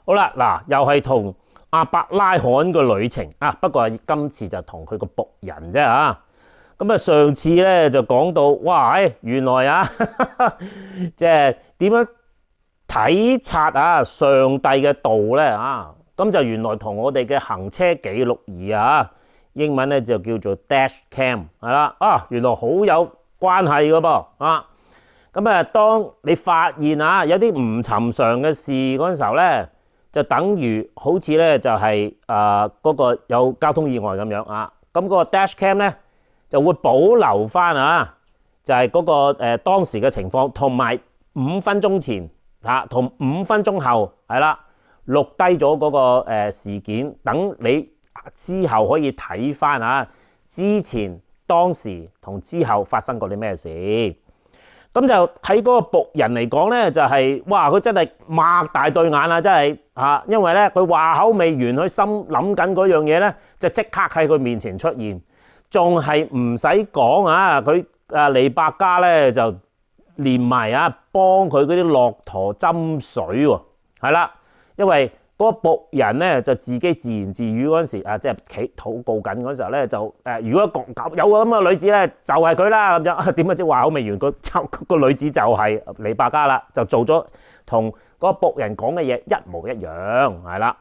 好啦，嗱，又係同亞伯拉罕個旅程啊，不過今次就同佢個僕人啫嚇。咁啊，上次咧就講到，哇，原來啊，即係點樣體察啊上帝嘅道咧啊？咁就原來同我哋嘅行車記錄儀啊，英文咧就叫做 Dash Cam 係啦，啊，原來好有關係嘅噃啊！咁啊，當你發現啊有啲唔尋常嘅事嗰陣時候咧，就等於好似咧就係嗰個有交通意外咁樣啊，咁嗰個 Dash Cam 咧就會保留翻啊，就係嗰個當時嘅情況，同埋5分鐘前嚇同5分鐘後係啦，錄低咗嗰個事件，等你之後可以睇翻啊之前當時同之後發生過啲咩事。咁就喺嗰個僕人嚟講咧，就係哇，佢真係擘大對眼啦，真係嚇，因為咧佢話口未完，佢心諗緊嗰樣嘢咧，就即刻喺佢面前出現，仲係唔使講啊！佢尼伯家咧就連埋啊幫佢嗰啲駱駝斟水喎，係啦，因為嗰個僕人咧就自己自言自語嗰陣時啊，即係企禱告緊嗰時候咧，就如果有個咁嘅女子咧，就係佢啦咁樣。點解即係話口未完，個女子就係尼伯家啦，就做咗同嗰個僕人講嘅嘢一模一樣，係啦。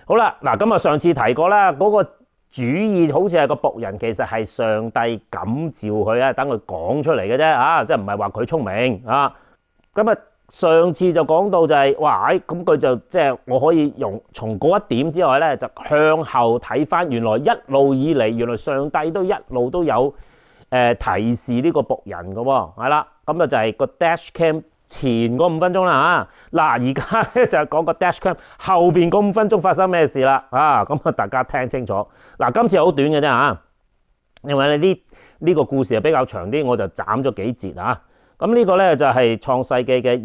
好啦，嗱咁啊，上次提過啦，嗰個主意好似係個僕人，其實係上帝感召佢啊，等佢講出嚟嘅啫啊，即係唔係話佢聰明啊？咁啊。上次就講到就係哇，咁佢就即係我可以用從嗰一點之外咧，就向後睇翻，原來一路以嚟，原來上帝都一路都有提示呢個僕人嘅喎，係啦，咁啊就係個 Dash Cam 前嗰5分鐘啦嚇，嗱而家咧就係講個 Dash Cam 後邊嗰5分鐘發生咩事啦啊，咁啊大家聽清楚，嗱今次好短嘅啫嚇，因為咧呢個故事係比較長啲，我就斬咗幾節啊。咁呢個咧就係創世記嘅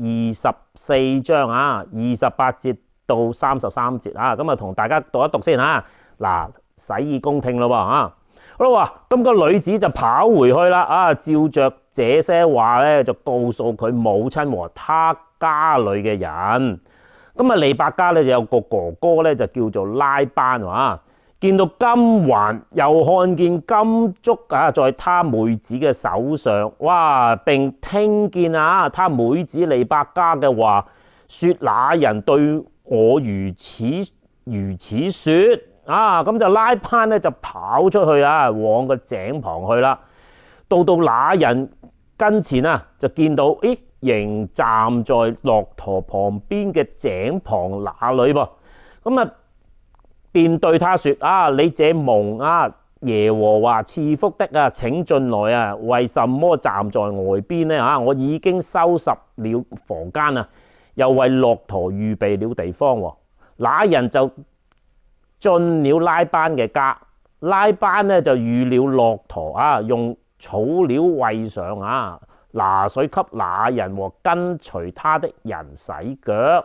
24章啊，28節到33節啊，咁啊同大家讀一讀先嚇。嗱，洗耳恭聽咯喎嚇。好啦，咁個女子就跑回去啦啊，照着這些話咧就告訴佢母親和他家裏嘅人。咁啊，利百加咧就有個哥哥咧就叫做拉班啊。見到金環，又看見金足啊，在他妹子嘅手上，哇！並聽見啊，他妹子利百加嘅話，說那人對我如此說啊，咁就拉班咧就跑出去啊，往個井旁去啦。到那人跟前啊，就見到，咦，仍站在駱駝旁邊嘅井旁那裏噃，咁啊。便對他說啊，你這蒙啊耶和華賜福的啊，請進來啊，為什麼站在外邊呢啊？我已經收拾了房間啊，又為駱駝預備了地方。那人就進了拉班嘅家，拉班呢就預了駱駝啊，用草料餵上啊，拿水給那人和跟隨他的人洗腳。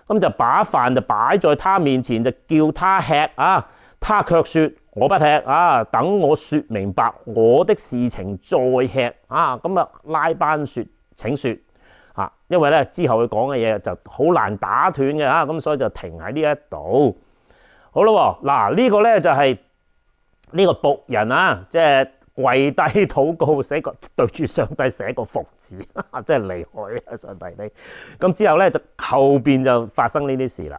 咁就把飯就擺在他面前，就叫他吃啊。他卻說我不吃啊，等我說明白我的事情再吃啊。咁啊，拉班說請說啊，因為咧之後佢講嘅嘢就好難打斷嘅啊，咁所以就停喺呢一度。好啦，嗱呢個咧就係呢個僕人啊，即係跪低禱告，對住上帝寫個服字，真係厲害啊！上帝你咁之後咧，就後邊就發生呢啲事啦。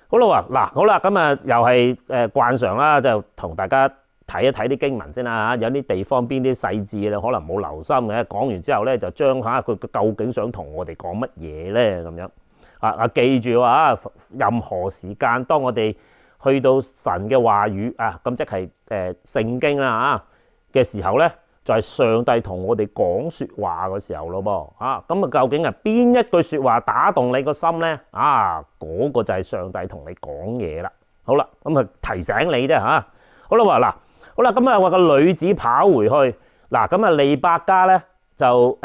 好啦，好啦，咁啊又係慣常啦，就同大家睇一睇啲經文先啦嚇。有啲地方邊啲細節你可能冇留心嘅，講完之後咧就將下佢究竟想同我哋講乜嘢咧咁樣啊！記住啊，任何時間當我哋去到神嘅話語啊，咁即係聖經啦啊嘅時候咧，就係上帝同我哋講説話嘅時候咯噃啊！咁啊，究竟係邊一句説話打動你個心咧？啊，嗰個就係上帝同你講嘢啦。好啦，咁啊提醒你啫嚇。好啦，好啦，咁啊話個女子跑回去嗱，咁啊利百加咧就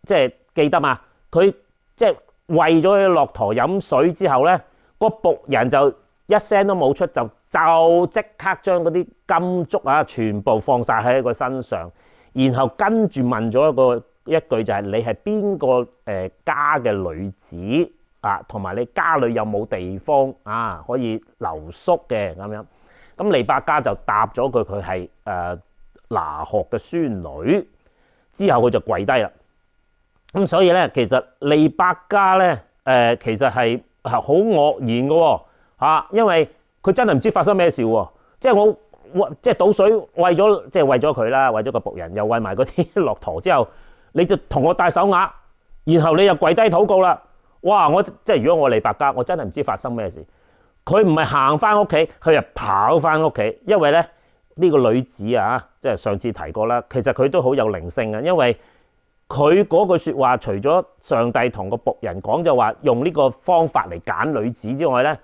即係記得嘛，佢即係餵咗佢駱駝飲水之後咧，個僕人就一聲都冇出，就即刻將嗰啲金足啊全部放晒喺佢身上，然後跟住問咗一句就係你係邊個家嘅女子啊，同埋你家裏有冇地方啊可以留宿嘅咁樣。咁利百加就答咗佢係拿鶴嘅孫女，之後佢就跪低啦。咁所以咧，其實利百加咧其實係好愕然嘅喎嚇，因為佢真係唔知發生咩事喎。即係即係倒水餵咗，即係餵咗佢啦，餵咗個僕人，又餵埋嗰啲駱駝之後，你就同我戴手鐲，然後你又跪低禱告啦。哇！即係如果我利百加，我真係唔知發生咩事。佢唔係行翻屋企，佢係跑翻屋企，因為咧呢個女子啊，即係上次提過啦，其實佢都好有靈性嘅，因為佢嗰句説話，除咗上帝同個僕人講就話用呢個方法嚟揀女子之外咧，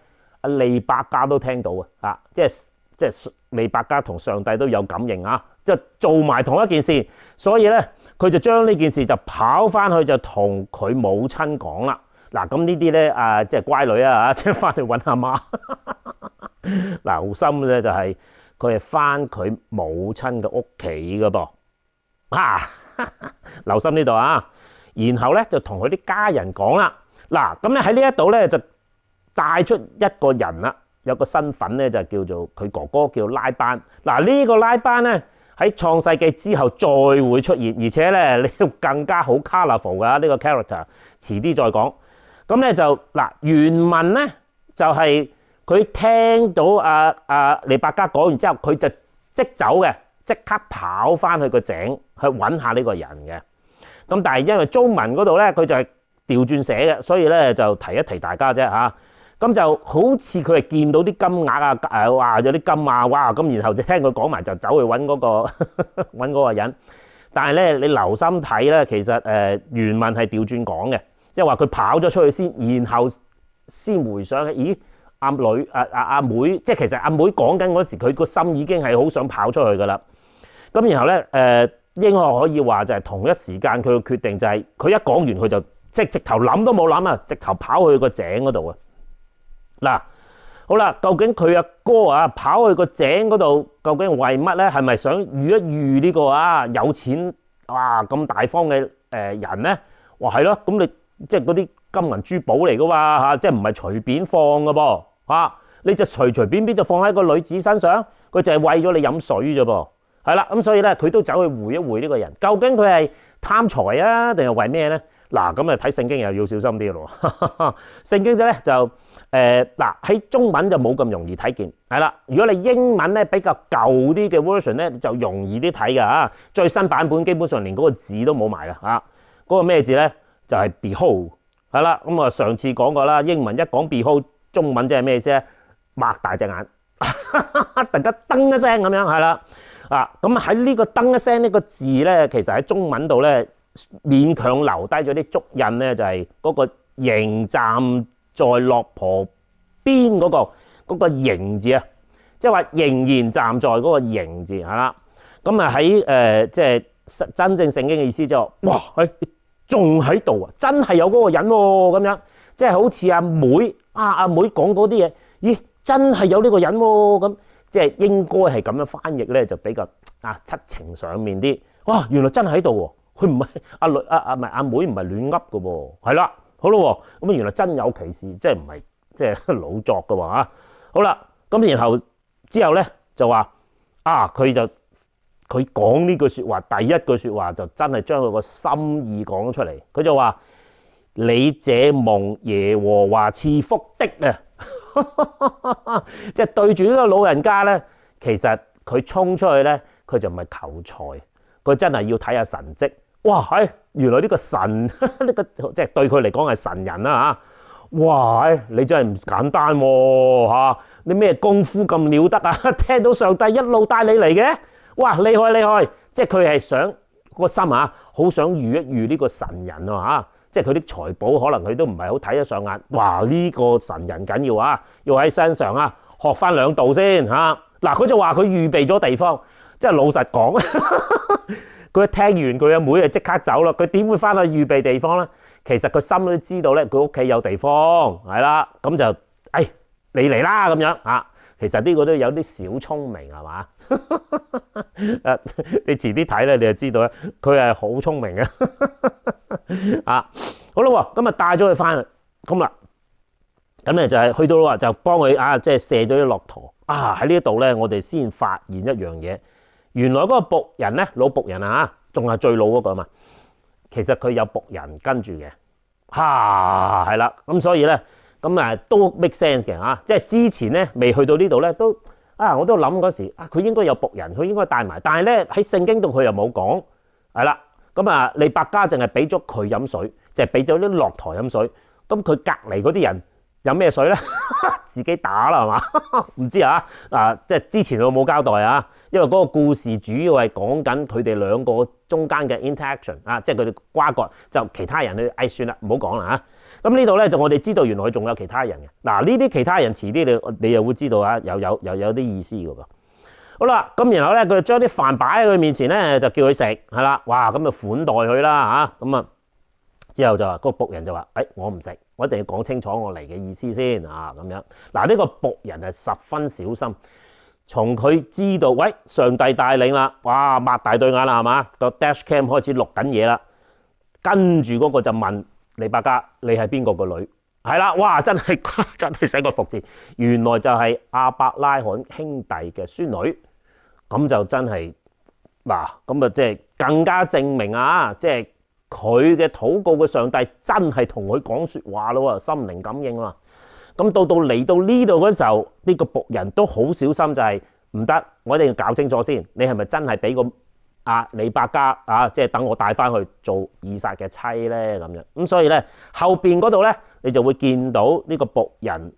阿利百加都聽到啊，即係利百加同上帝都有感應啊，即係做埋同一件事，所以咧佢就將呢件事就跑翻去就同佢母親講啦。嗱，咁呢啲咧即係乖女啊，即係翻去揾阿媽。留心咧就係佢係翻佢母親嘅屋企嘅噃。留心呢度啊，然後咧就同佢啲家人講啦。嗱，咁咧喺呢一度咧就帶出一個人啦，有個身份咧就叫做佢哥哥叫拉班。嗱，呢個拉班咧喺創世記之後再會出現，而且咧你要更加好 colourful 㗎呢個 character，遲啲再講。咁咧就嗱，原文咧就係佢聽到利百加講完之後，佢就即走嘅，即刻跑翻去個井去揾下呢個人嘅。咁但係因為中文嗰度咧，佢就係調轉寫嘅，所以咧就提一提大家啫嚇。咁就好似佢係見到啲金額啊，哇有啲金啊，哇咁，然後就聽佢講埋就走去揾嗰個揾嗰個人。但係咧你留心睇咧，其實原文係調轉講嘅。即係話佢跑咗出去先，然後先回想起，咦阿妹，即係其實阿妹講緊嗰時，佢個心已經係好想跑出去噶啦。咁然後咧應該可以話就係同一時間佢嘅決定就係佢一講完佢就即係直頭諗都冇諗啊，直頭跑去個井嗰度啊。嗱，好啦，究竟佢阿哥啊跑去個井嗰度，究竟為乜咧？係咪想遇一遇呢個有錢哇咁大方嘅人咧？哇係咯，咁你。即係嗰啲金銀珠寶嚟噶嘛嚇，即係唔係隨便放嘅噃嚇，你就隨隨便便就放喺個女子身上，佢就係為咗你飲水啫噃，係啦，咁所以咧佢都走去會一會呢個人，究竟佢係貪財啊，定係為咩咧？嗱，咁啊睇聖經又要小心啲咯。聖經咧就嗱喺中文就冇咁容易睇見，係啦，如果你英文咧比較舊啲嘅 version 咧就容易啲睇㗎嚇，最新版本基本上連嗰個字都冇埋啦嚇，嗰個咩字咧？就係 behold 係啦，咁啊上次講過啦，英文一講 behold，中文即係咩意思咧？擘大隻眼，突然間噔一聲咁樣係啦，咁喺呢個噔一聲呢個字咧，其實喺中文度咧勉強留低咗啲足印咧，就係嗰個仍站在駱駝邊嗰個仍字啊，即係話仍然站在嗰個仍字係啦，咁啊喺即係真正聖經嘅意思就哇仲喺度啊！真係有嗰個人喎，咁樣即係好似阿妹講嗰啲嘢，咦，真係有呢個人喎，咁即係應該係咁樣翻譯咧，就比較七情上面啲。哇，原來真係喺度喎，佢唔係阿妹唔係亂噏嘅喎，係啦，好咯，咁原來真有其事，即係唔係即係老作嘅喎嚇。好啦，咁然後之後咧就話佢講呢句説話，第一句説話就真係將佢個心意講出嚟。佢就話：你這蒙耶和華賜福的啊！即係對住呢個老人家咧，其實佢衝出去咧，佢就唔係求財，佢真係要睇下神蹟。哇！原來呢個神呢個即係對佢嚟講係神人啦嚇！哇！你真係唔簡單喎嚇！你咩功夫咁了得啊？聽到上帝一路帶你嚟嘅。哇！厲害厲害，即係佢係想個心好想遇一遇呢個神人喎，即係佢啲財寶可能佢都唔係好睇得上眼。哇！呢個神人緊要要喺身上學翻兩道先嗱，佢就話佢預備咗地方，即係老實講，佢一聽完佢阿妹就即刻走啦。佢點會翻去預備地方咧？其實佢心都知道咧，佢屋企有地方係啦，咁就你嚟啦咁樣。其實呢個都有啲小聰明係嘛？你遲啲睇咧，你就知道咧，佢係好聰明嘅。好啦，咁啊帶咗佢翻去，咁啦，咁咧就係去到話就幫佢即係射咗啲駱駝喺呢一度咧，我哋先發現一樣嘢，原來嗰個僕人咧，老僕人仲係最老嗰個嘛，其實佢有僕人跟住嘅係啦，咁所以咧咁都 make sense 嘅即係之前咧未去到呢度咧都我都諗嗰時佢應該有僕人，佢應該帶埋，但係咧喺聖經度佢又冇講，係啦，咁利百加淨係俾咗佢飲水，就係俾咗啲駱駝飲水，咁佢隔離嗰啲人飲咩水咧？自己打啦係嘛？唔知即係之前我冇交代因為嗰個故事主要係講緊佢哋兩個中間嘅 interaction 即係佢哋瓜葛，就其他人去算啦，唔好講啦咁呢度咧就我哋知道原來佢仲有其他人嘅。呢啲其他人遲啲你又會知道有啲意思㗎噃。好啦，咁然後咧佢就將啲飯擺喺佢面前咧，就叫佢食係啦。哇，咁就款待佢啦咁之後就話嗰個僕人就話：我唔食，我一定要講清楚我嚟嘅意思先咁樣。呢個僕人係十分小心，從佢知道上帝帶領啦，哇擘大對眼啦係嘛，個 dash cam 開始錄緊嘢啦，跟住嗰個就問利百加：你係邊個個女？係啦，哇真係寫個服字，原來就係亞伯拉罕兄弟嘅孫女，咁就真係咁即係更加證明即係佢嘅禱告嘅上帝真係同佢講說話咯，心靈感應啊！咁到嚟到呢度嗰時候，呢個僕人都好小心，就係唔得，我一定要搞清楚先，你係咪真係俾個利百加即係等我帶翻去做以撒嘅妻咧咁樣？咁所以咧後邊嗰度咧，你就會見到呢個僕人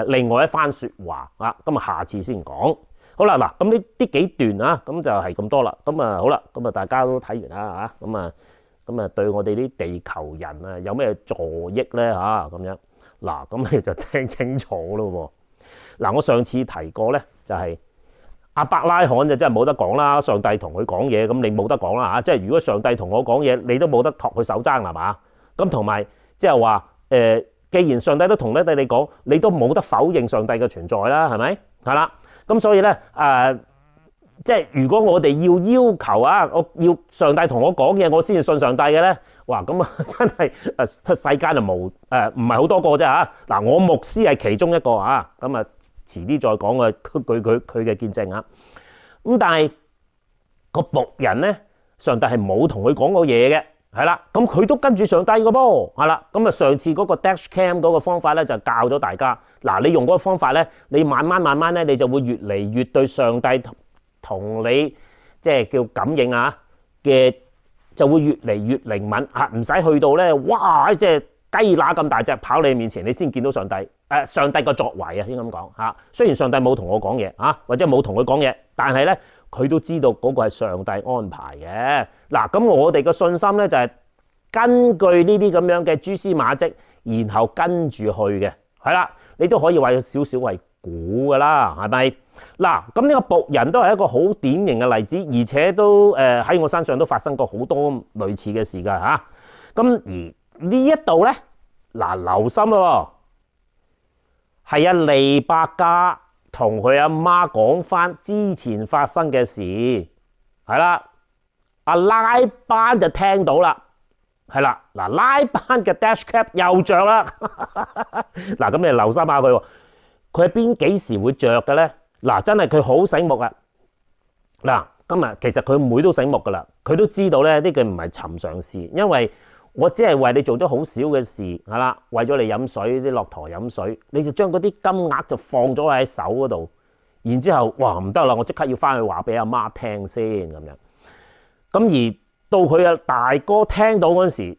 另外一番說話咁下次先講。好啦，嗱咁呢啲幾段咁就係咁多啦。咁好啦，咁大家都睇完啦咁對我哋啲地球人有咩助益咧咁樣嗱，咁你就聽清楚咯喎。我上次提過咧，就係亞伯拉罕就真係冇得講啦。上帝同佢講嘢，咁你冇得講啦即係如果上帝同我講嘢，你都冇得托佢手踭係嘛？咁同埋即係話既然上帝都同得你講，你都冇得否認上帝嘅存在啦，係咪？係啦，咁所以咧即係如果我哋要求我要上帝同我講嘢，我先至信上帝嘅咧，哇咁真係世間就唔係好多個啫我牧師係其中一個咁遲啲再講佢嘅見證咁但係個僕人咧，上帝係冇同佢講過嘢嘅，係啦，咁佢都跟住上帝嘅噃，係啦，咁上次嗰個 dash cam 嗰個方法咧就教咗大家，你用嗰個方法咧，你慢慢咧，你就會越嚟越對上帝同你即係叫感應嘅，就會越嚟越靈敏唔使去到咧，哇！即係雞乸咁大隻跑你面前，你先見到上帝上帝個作為應該咁講雖然上帝冇同我講嘢或者冇同佢講嘢，但係咧佢都知道嗰個係上帝安排嘅。咁我哋嘅信心咧就係根據呢啲咁樣嘅蛛絲馬跡，然後跟住去嘅，係啦，你都可以話有少少係估噶啦，係咪？咁呢個僕人都係一個好典型嘅例子，而且都喺我身上都發生過好多類似嘅事㗎咁而呢一度咧，留心咯，係利百加同佢阿媽講翻之前發生嘅事，係啦，拉班就聽到啦，係啦，拉班嘅 dash cap 又着啦，咁你留心下佢，佢喺幾時會着嘅咧？真係佢好醒目今日其實佢妹都醒目噶啦，佢都知道咧呢個唔係尋常事，因為我只係為你做咗好少嘅事，係啦，為咗你飲水，啲駱駝飲水，你就將嗰啲金額就放咗喺手嗰度，然之後哇唔得啦，我即刻要翻去話俾阿媽聽先咁樣。咁而到佢大哥聽到嗰陣時，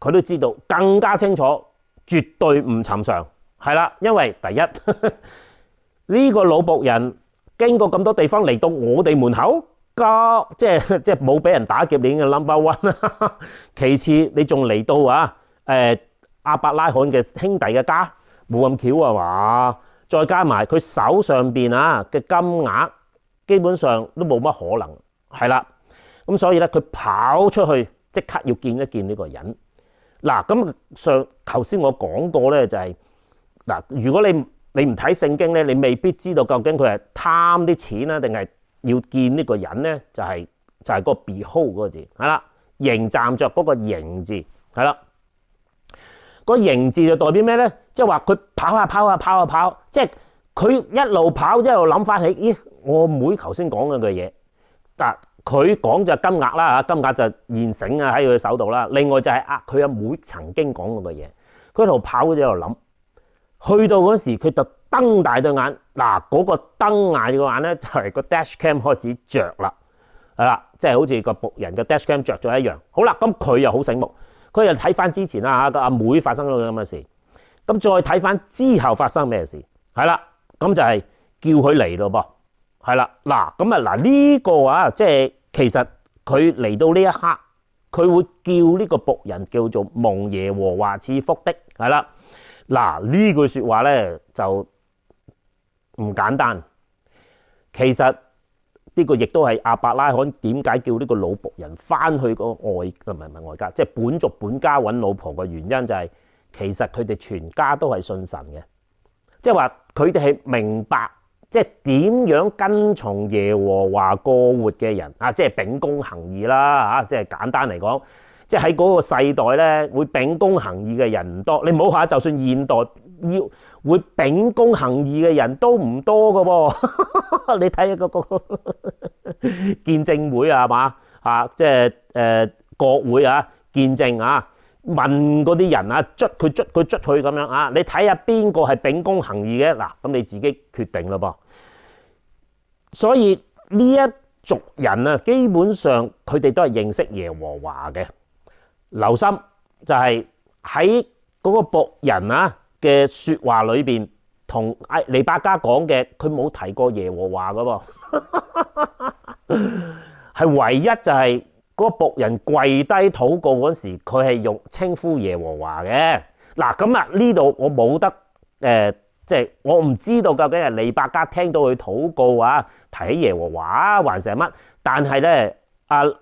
佢都知道更加清楚，絕對唔尋常，係啦，因為第一呢個老僕人經過咁多地方嚟到我哋門口，即係冇俾人打劫，你已經係 number one 啦。其次你仲嚟到亞伯拉罕嘅兄弟嘅家，冇咁巧嘛？再加埋佢手上邊嘅金額，基本上都冇乜可能，係啦。咁所以咧，佢跑出去即刻要見一見呢個人。咁頭先我講過咧，就係如果你唔睇聖經咧，你未必知道究竟佢係貪啲錢啊，定係要見呢個人咧？就係嗰個 behold 嗰個字，係啦，迎站着嗰個迎字，係啦。個迎字就代表咩咧？即係話佢跑，即係佢一路跑一路諗翻起，咦，我妹頭先講嘅嘢。嗱，佢講就係金額啦嚇，金額就現成啊喺佢手度啦。另外就係佢阿妹曾經講過嘅嘢，佢喺度跑嗰陣喺度諗，去到嗰時佢就瞪大對眼，嗱嗰個瞪大個眼咧就係個 dashcam 開始着啦，係啦，即係好似個僕人嘅 dashcam 着咗一樣。好啦，咁佢又好醒目。佢又睇翻之前啦嚇，阿妹發生咗咁嘅事，咁再睇翻之後發生咩事，係啦，咁就係叫佢嚟咯噃，係啦，嗱呢個即係其實佢嚟到呢一刻，佢會叫呢個僕人叫做蒙耶和華賜福的，係啦，嗱呢句説話咧就唔簡單，其實。呢個亦都係亞伯拉罕點解叫呢個老僕人翻去個唔係外家，即係本族本家揾老婆嘅原因就係其實佢哋全家都係信神嘅，即係話佢哋係明白即係點樣跟從耶和華過活嘅人啊，即係秉公行義啦嚇，即係簡單嚟講，即係喺嗰個世代咧會秉公行義嘅人唔多，你唔好話就算現代要會秉公行義嘅人都唔多㗎喎，你睇下個見證會啊嘛即係國會啊見證啊問嗰啲人啊捽佢咁樣啊，你睇下邊個係秉公行義嘅嗱，咁你自己決定咯噃。所以呢一族人啊，基本上佢哋都係認識耶和華嘅。留心就係喺嗰個僕人嘅説話裏邊，同利百加講嘅，佢冇提過耶和華噶噃，係唯一就係嗰個僕人跪低禱告嗰時，佢係用稱呼耶和華嘅。嗱咁呢度我冇得即係我唔知道究竟係利百加聽到佢禱告提起耶和華還是係乜，但係咧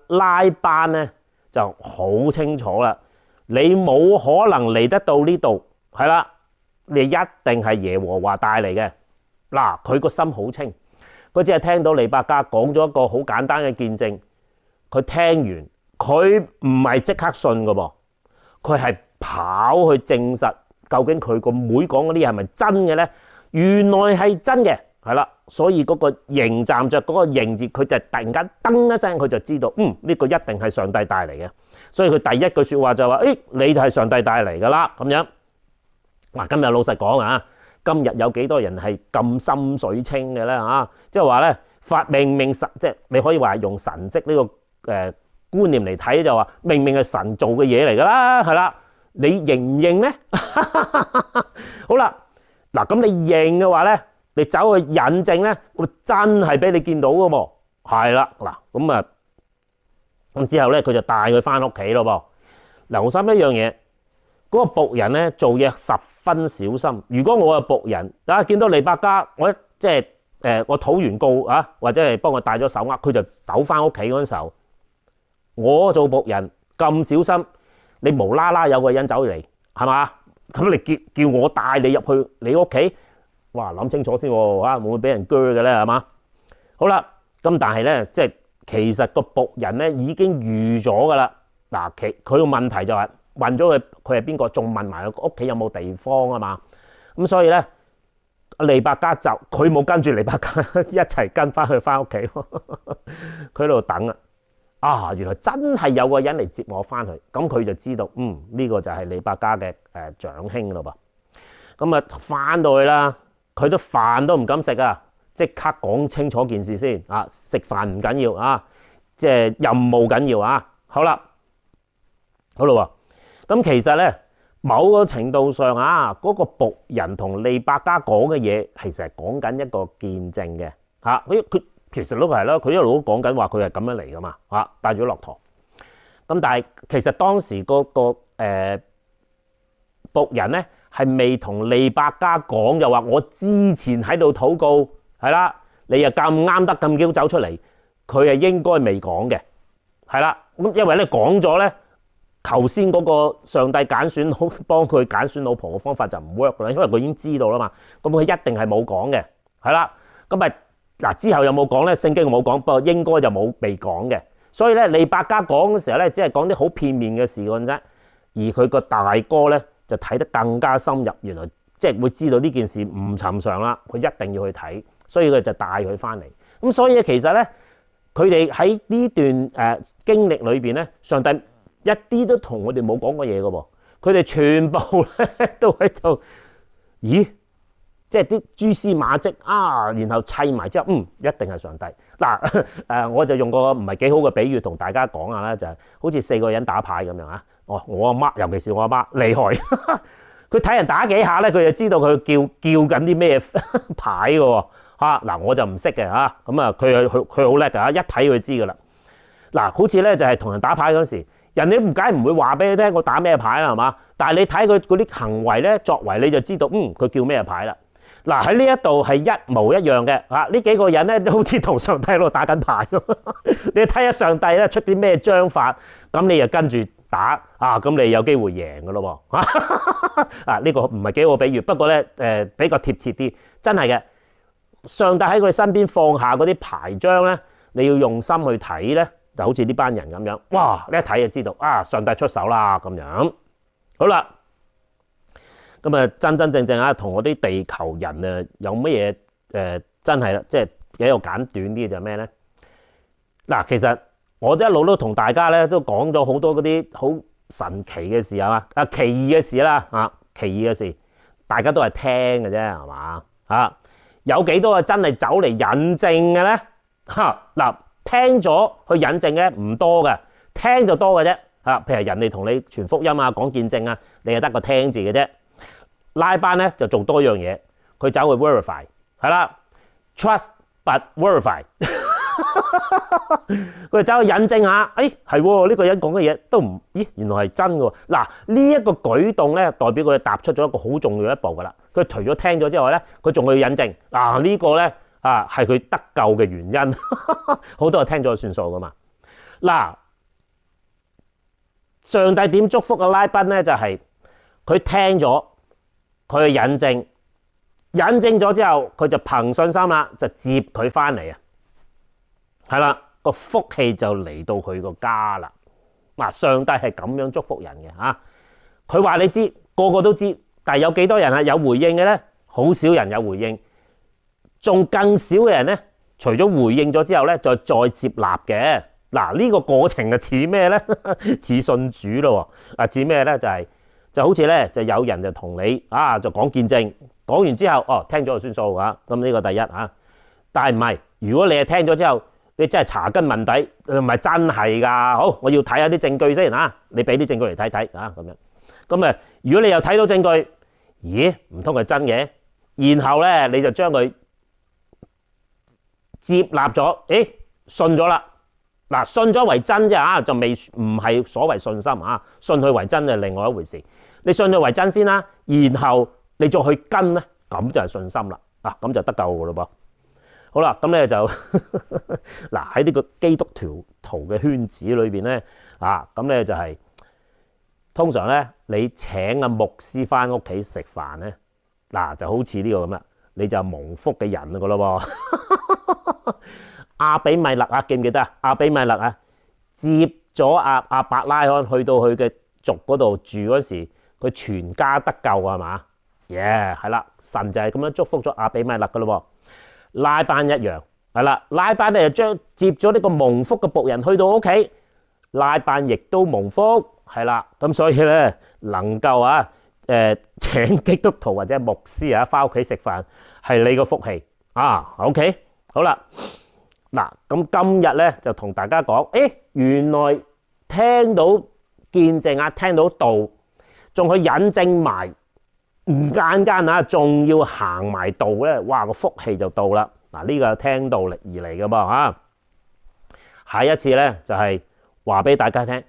拉班咧就好清楚啦，你冇可能嚟得到呢度，係啦。你一定係耶和華帶嚟嘅。嗱，佢個心好清，佢只係聽到利百加講咗一個好簡單嘅見證，佢聽完佢唔係即刻信㗎噃，佢係跑去證實究竟佢個妹講嗰啲係咪真嘅咧？原來係真嘅，係啦，所以嗰個營站着嗰個營字，佢就突然間噔一聲，佢就知道呢個一定係上帝帶嚟嘅，所以佢第一句説話就話：你就係上帝帶嚟㗎啦，咁樣。嗱，今日老實講今日有幾多人係咁心水清嘅咧即係話咧，明明神，即係你可以話用神蹟呢個觀念嚟睇，就話明明係神做嘅嘢嚟㗎啦，係啦，你認唔認咧？好啦，嗱咁你認嘅話咧，你走去引證咧，咁真係俾你見到㗎喎，係啦，嗱咁之後咧，佢就帶佢翻屋企咯噃。留心一樣嘢。嗰個僕人咧做嘢十分小心。如果我係僕人，見到利百加，我即係我禱完告或者係幫我帶咗手佢就走翻屋企嗰陣時候，我做僕人咁小心，你無啦啦有個人走嚟，係嘛？咁你叫我帶你入去你屋企，哇，諗清楚先喎，會唔會俾人鋸嘅咧？係嘛？好啦，咁但係咧，即係其實個僕人咧已經預咗噶啦。嗱，佢個問題就係問咗佢係邊個，仲問埋佢屋企有冇地方啊嘛。咁所以咧，利百加就佢冇跟住利百加一齊跟翻去翻屋企，佢喺度等原來真係有個人嚟接我翻去，咁佢就知道呢個就係利百加嘅長兄咯噃。咁翻到去啦，佢都飯都唔敢食即刻講清楚件事先食飯唔緊要即係任務緊要好啦，好啦喎，咁其實咧某個程度上嗰個僕人同利百加講嘅嘢，其實係講緊一個見證嘅佢其實都係啦，佢一路都講緊話佢係咁樣嚟噶嘛帶咗駱駝。咁但係其實當時嗰個僕人咧係未同利百加講，又話我之前喺度禱告係啦，你又咁啱得咁巧走出嚟，佢係應該未講嘅係啦。咁因為咧講咗咧，頭先嗰個上帝揀選幫佢揀選老婆嘅方法就唔 work 啦，因為佢已經知道啦嘛。咁佢一定係冇講嘅係啦。咁之後有冇講咧？聖經冇講，不過應該就冇被講嘅。所以咧，利百加講嘅時候咧，只係講啲好片面嘅事嘅啫。而佢個大哥咧就就睇得更加深入，原來即係會知道呢件事唔尋常啦，佢一定要去睇，所以佢就帶佢翻嚟。咁所以其實咧，佢哋喺呢段經歷裏邊咧，上帝一啲都同我哋冇講過嘢嘅喎，佢哋全部咧都喺度，咦？即係啲蛛絲馬跡啊，然後砌埋之後，一定係上帝。嗱我就用個唔係幾好嘅比喻同大家講下啦，就係好似4個人打牌咁樣啊。我阿媽，尤其是我阿媽厲害，佢睇人打幾下咧，佢就知道佢叫緊啲咩牌嘅喎。嗱我就唔識嘅嚇，咁啊佢好叻㗎，一睇佢知㗎啦。嗱好似咧就係同人打牌嗰時，人哋唔會話俾你聽我打咩牌啦，係嘛？但係你睇佢嗰啲行為咧、作為，你就知道佢叫咩牌啦。嗱喺呢一度係一模一樣嘅嚇，呢幾個人咧都好似同上帝喺度打緊牌咁。你睇下上帝咧出啲咩章法，咁你就跟住打啊，咁你有機會贏㗎咯喎。呢個唔係幾好比喻，不過咧比較貼切啲，真係嘅。上帝喺佢身邊放下嗰啲牌章咧，你要用心去睇咧，就好似呢班人咁樣，哇！你一睇就知道啊，上帝出手啦咁樣。好啦。咁啊，真正啊，同我啲地球人啊，有乜嘢真係啦，即係比較簡短啲就係咩咧？嗱，其實我一路都同大家咧都講咗好多嗰啲好神奇嘅事啊，奇異嘅事啦，奇異嘅事，大家都係聽嘅啫，係嘛？有幾多真係走嚟引證嘅咧？嗱，聽咗去引證嘅唔多嘅，聽就多嘅啫。譬如人哋同你傳福音啊、講見證啊，你係得個聽字嘅啫。拉班咧就做多樣嘢，佢走去 verify 係啦 ，trust but verify， 佢走去引證下，係喎，呢個人講嘅嘢都唔，原來係真嘅。嗱呢一個舉動咧，代表佢踏出咗一個好重要一步噶啦。佢除咗聽咗之外咧，佢仲去引證。呢個咧係佢得救嘅原因。好多人聽咗就算數噶嘛。嗱，上帝點祝福嘅拉賓咧，就係佢聽咗。佢去引證咗之後，佢就憑信心啦，就接佢翻嚟啊！係啦，個福氣就嚟到佢個家啦。上帝係咁樣祝福人嘅嚇。佢話你知，個個都知，但係有幾多人係有回應嘅咧？好少人有回應，仲更少嘅人咧，除咗回應咗之後咧，再接納嘅。呢個過程就似咩咧？似信主咯喎！似咩咧？就好似咧，就有人就同你就講見證，講完之後聽咗就算數啊。咁呢個第一啊，但係唔係？如果你係聽咗之後，你真係查根問底，唔係真係㗎。好，我要睇下啲證據先啊。你俾啲證據嚟睇睇啊，咁樣。咁如果你又睇到證據，咦？唔通係真嘅？然後咧，你就將佢接納咗，信咗啦。信咗為真啫就未唔係所謂信心啊。信佢為真係另外一回事。你信佢為真先啦，然後你再去跟咧，咁就係信心啦。咁就得救噶咯噃。好啦，咁咧就喺呢個基督徒嘅圈子裏邊咧，咁咧就係通常咧，你請阿牧師翻屋企食飯咧，就好似呢個咁啦，你就蒙福嘅人噶咯噃。亞比米勒記唔記得啊？亞比米勒接咗阿伯拉罕去到佢嘅族嗰度住嗰時，佢全家得救係嘛？係啦，神就係咁樣祝福咗亞比米勒噶咯。拉班一樣係啦，拉班咧就接咗呢個蒙福嘅僕人去到屋企，拉班亦都蒙福係啦。咁所以咧能夠請基督徒或者牧師翻屋企食飯係你個福氣OK， 好啦。咁今日咧就同大家講，原來聽到見證聽到道，仲去引證埋，唔間仲要行埋道咧，哇個福氣就到啦。呢個係聽道而嚟嘅噃。下一次咧就係話俾大家聽，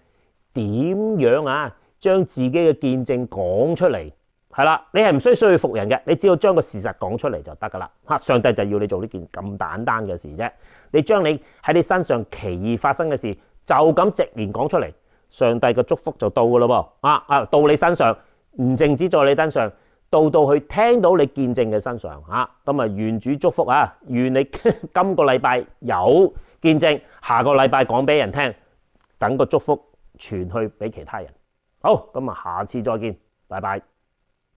點樣將自己嘅見證講出嚟。係啦，你係唔需要服人嘅，你只要將個事實講出嚟就得噶啦。上帝就要你做呢件咁簡單嘅事啫。你將你喺你身上奇異發生嘅事，就咁直言講出嚟，上帝嘅祝福就到噶咯噃。到你身上，唔淨止在你身上，到去聽到你見證嘅身上。咁願主祝福願你今個禮拜有見證，下個禮拜講俾人聽，等個祝福傳去俾其他人。好，咁下次再見，拜拜。